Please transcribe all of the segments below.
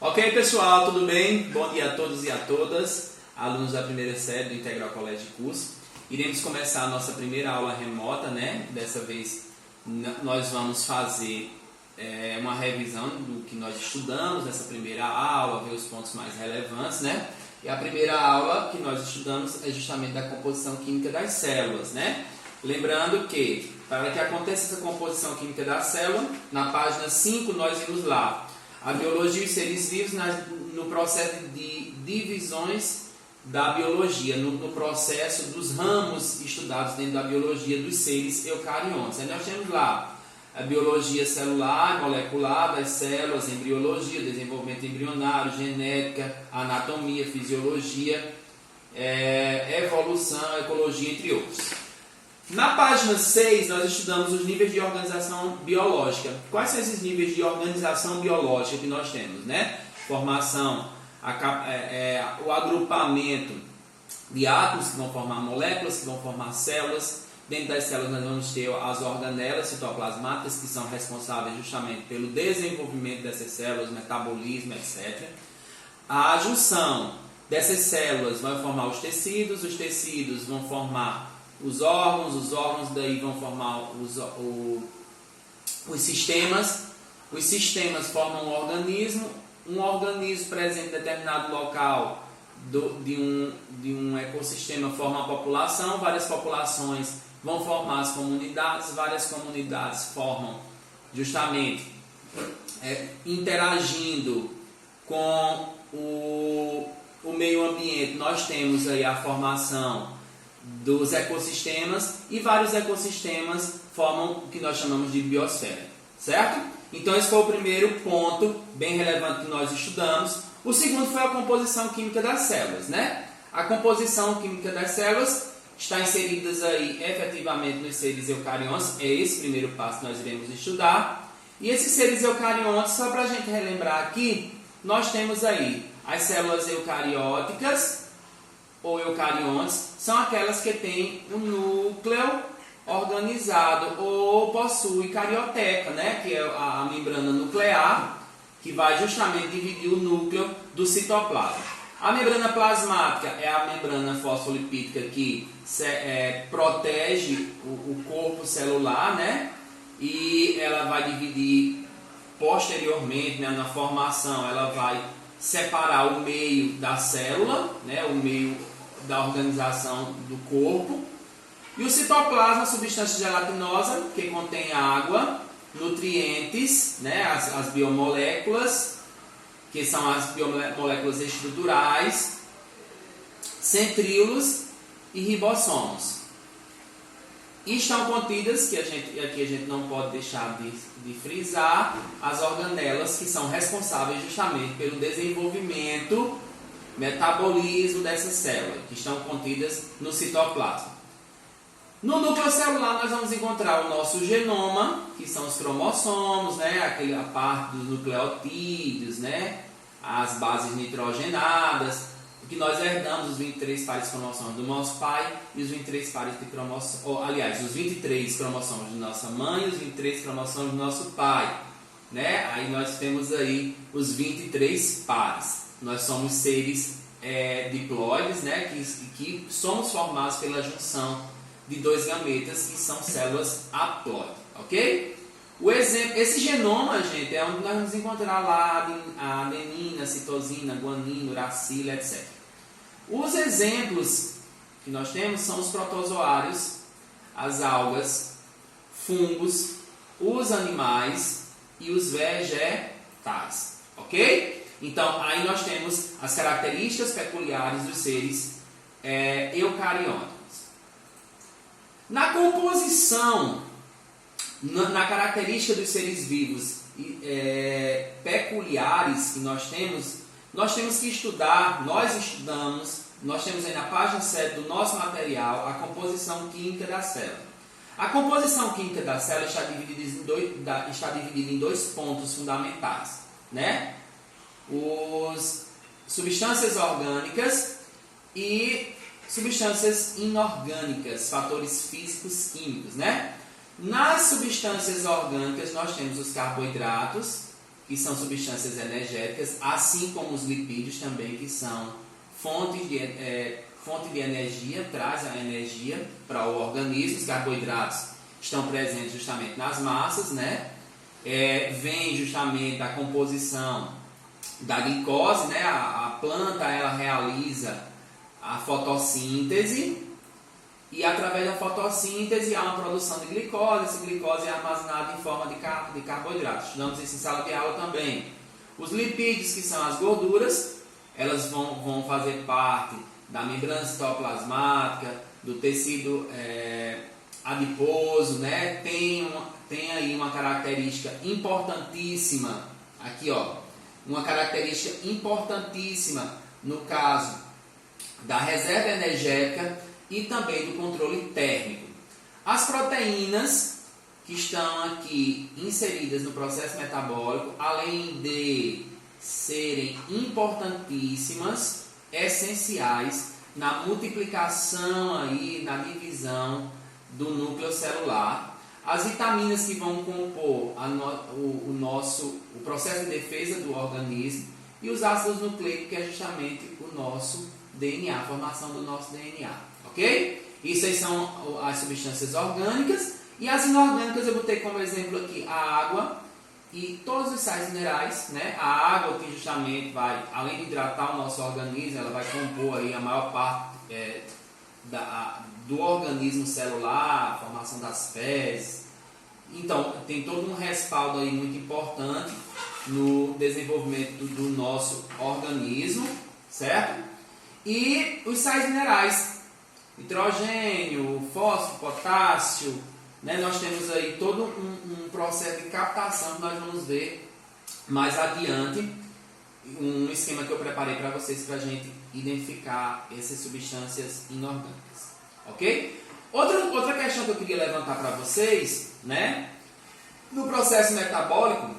Ok, pessoal, tudo bem? Bom dia a todos e a todas, alunos da primeira série do Integral Colégio de Curso. Iremos começar a nossa primeira aula remota, né? Dessa vez nós vamos fazer uma revisão do que nós estudamos nessa primeira aula, ver os pontos mais relevantes, né? E a primeira aula que nós estudamos é justamente da composição química das células, né? Lembrando que, para que aconteça essa composição química da célula, na página 5 nós vimos lá a biologia e os seres vivos no processo de divisões da biologia, no processo dos ramos estudados dentro da biologia dos seres eucariontes. Aí nós temos lá a biologia celular, molecular das células, embriologia, desenvolvimento embrionário, genética, anatomia, fisiologia, evolução, ecologia, entre outros. Na página 6, nós estudamos os níveis de organização biológica. Quais são esses níveis de organização biológica que nós temos, né? Formação, o agrupamento de átomos que vão formar moléculas, que vão formar células. Dentro das células nós vamos ter as organelas citoplasmáticas, que são responsáveis justamente pelo desenvolvimento dessas células, metabolismo, etc. A junção dessas células vai formar os tecidos vão formar os órgãos daí vão formar os sistemas formam um organismo presente em determinado local de um ecossistema forma uma população, várias populações vão formar as comunidades, várias comunidades formam justamente interagindo com o meio ambiente. Nós temos aí a formação dos ecossistemas e vários ecossistemas formam o que nós chamamos de biosfera, certo? Então esse foi o primeiro ponto bem relevante que nós estudamos. O segundo foi a composição química das células, né? A composição química das células está inseridas aí efetivamente nos seres eucariontes, é esse primeiro passo que nós iremos estudar. E esses seres eucariontes, só para a gente relembrar aqui, nós temos aí as células eucarióticas ou eucariontes, são aquelas que têm um núcleo organizado ou possui carioteca, né? Que é a membrana nuclear, que vai justamente dividir o núcleo do citoplasma. A membrana plasmática é a membrana fosfolipídica que protege o corpo celular, né? E ela vai dividir posteriormente, né, na formação, ela vai separar o meio da célula, né, o meio da organização do corpo. E o citoplasma, substância gelatinosa, que contém água, nutrientes, né, as biomoléculas, que são as biomoléculas estruturais, centríolos e ribossomos. E estão contidas, que aqui a gente não pode deixar de frisar, as organelas, que são responsáveis justamente pelo desenvolvimento, metabolismo dessas células, que estão contidas no citoplasma. No núcleo celular nós vamos encontrar o nosso genoma, que são os cromossomos, né? A parte dos nucleotídeos, né? As bases nitrogenadas, que nós herdamos os 23 pares de cromossomos do nosso pai e os 23 pares de cromossomos, os 23 cromossomos de nossa mãe e os 23 cromossomos do nosso pai, né? Aí nós temos aí os 23 pares. Nós somos seres diploides, né? Que somos formados pela junção de dois gametas, que são células haploides, ok? Esse genoma, gente, é onde nós vamos encontrar lá a adenina, citosina, guanina, uracila, etc. Os exemplos que nós temos são os protozoários, as algas, fungos, os animais e os vegetais, ok? Então, aí nós temos as características peculiares dos seres eucariontes. Na composição, na característica dos seres vivos peculiares que nós temos que estudar, nós temos aí na página 7 do nosso material a composição química da célula. A composição química da célula está dividida em dois pontos fundamentais, né? Os substâncias orgânicas e substâncias inorgânicas, fatores físicos químicos, né? Nas substâncias orgânicas nós temos os carboidratos, que são substâncias energéticas, assim como os lipídios também, que são fonte de energia, traz a energia para o organismo. Os carboidratos estão presentes justamente nas massas, né? Vem justamente da composição da glicose, né? A planta ela realiza a fotossíntese e através da fotossíntese há uma produção de glicose. Essa glicose é armazenada em forma de carboidratos. Estudamos isso em sala de aula também. Os lipídios, que são as gorduras, elas vão fazer parte da membrana citoplasmática, do tecido adiposo, né? Tem aí uma característica importantíssima, aqui ó, uma característica importantíssima no caso da reserva energética e também do controle térmico. As proteínas que estão aqui inseridas no processo metabólico, além de serem importantíssimas, essenciais na multiplicação aí, na divisão do núcleo celular, as vitaminas que vão compor o processo de defesa do organismo e os ácidos nucleicos, que é justamente o nosso DNA, a formação do nosso DNA, ok? Isso aí são as substâncias orgânicas. E as inorgânicas eu botei como exemplo aqui a água e todos os sais minerais, né? A água que justamente vai, além de hidratar o nosso organismo, ela vai compor aí a maior parte do organismo celular, a formação das fezes. Então, tem todo um respaldo aí muito importante no desenvolvimento do nosso organismo, certo? E os sais minerais, nitrogênio, fósforo, potássio, né? Nós temos aí todo um processo de captação que nós vamos ver mais adiante, um esquema que eu preparei para vocês para a gente identificar essas substâncias inorgânicas, ok? Outra questão que eu queria levantar para vocês, né? No processo metabólico,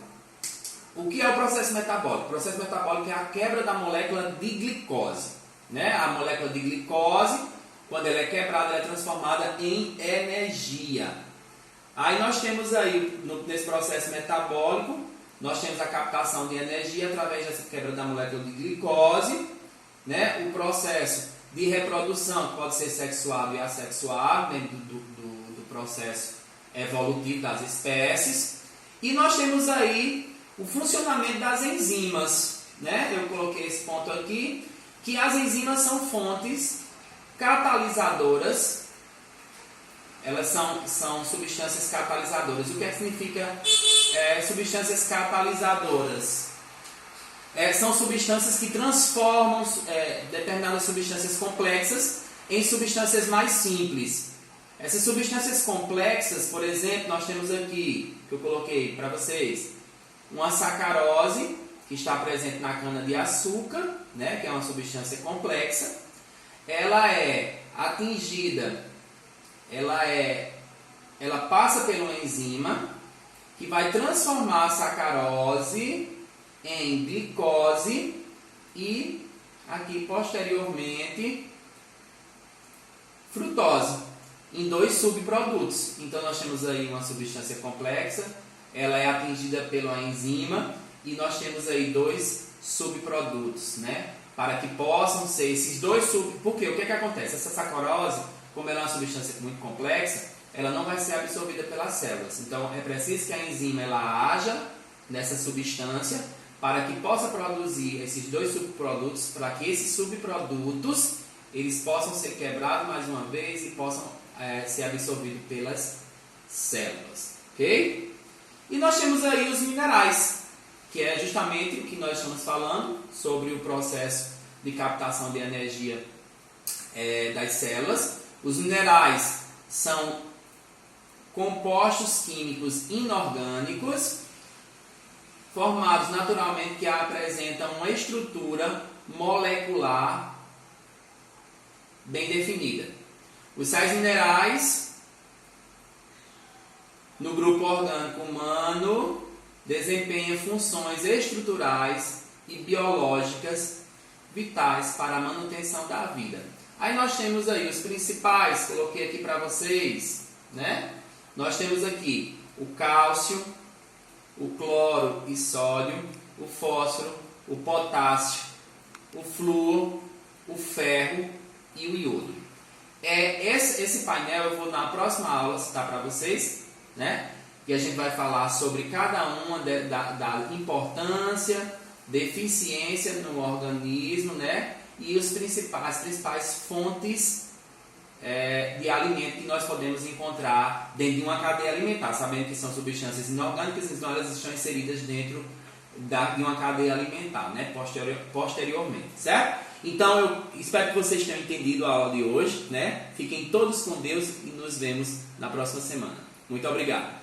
o que é o processo metabólico? O processo metabólico é a quebra da molécula de glicose, né? A molécula de glicose, quando ela é quebrada, ela é transformada em energia. Aí nós temos aí, nesse processo metabólico, nós temos a captação de energia através dessa quebra da molécula de glicose, né? O processo de reprodução, que pode ser sexuado e assexuado, dentro do processo evolutivo das espécies. E nós temos aí o funcionamento das enzimas, né? Eu coloquei esse ponto aqui, que as enzimas são fontes catalisadoras. Elas são substâncias catalisadoras. O que é que significa substâncias catalisadoras? São substâncias que transformam determinadas substâncias complexas em substâncias mais simples. Essas substâncias complexas, por exemplo, nós temos aqui, que eu coloquei para vocês, uma sacarose, que está presente na cana-de-açúcar, né, que é uma substância complexa. Ela é atingida, ela passa por uma enzima que vai transformar a sacarose em glicose e aqui posteriormente frutose em dois subprodutos. Então nós temos aí uma substância complexa, ela é atingida pela enzima e nós temos aí dois subprodutos, né? Para que possam ser esses dois Porque o que acontece? Essa sacarose, como ela é uma substância muito complexa, ela não vai ser absorvida pelas células. Então é preciso que a enzima ela haja nessa substância para que possa produzir esses dois subprodutos, para que esses subprodutos eles possam ser quebrados mais uma vez e possam ser absorvidos pelas células, ok? E nós temos aí os minerais, que é justamente o que nós estamos falando sobre o processo de captação de energia das células. Os minerais são compostos químicos inorgânicos formados naturalmente que apresentam uma estrutura molecular bem definida. Os sais minerais no grupo orgânico humano desempenham funções estruturais e biológicas vitais para a manutenção da vida. Aí nós temos aí os principais, coloquei aqui para vocês, né? Nós temos aqui o cálcio, o cloro e sódio, o fósforo, o potássio, o flúor, o ferro e o iodo. Esse painel eu vou na próxima aula citar para vocês, né? E a gente vai falar sobre cada uma da importância, deficiência no organismo, né? E as principais fontes de alimento que nós podemos encontrar dentro de uma cadeia alimentar, sabendo que são substâncias inorgânicas, então elas estão inseridas dentro de uma cadeia alimentar, né? Posteriormente, certo? Então eu espero que vocês tenham entendido a aula de hoje, né? Fiquem todos com Deus e nos vemos na próxima semana. Muito obrigado.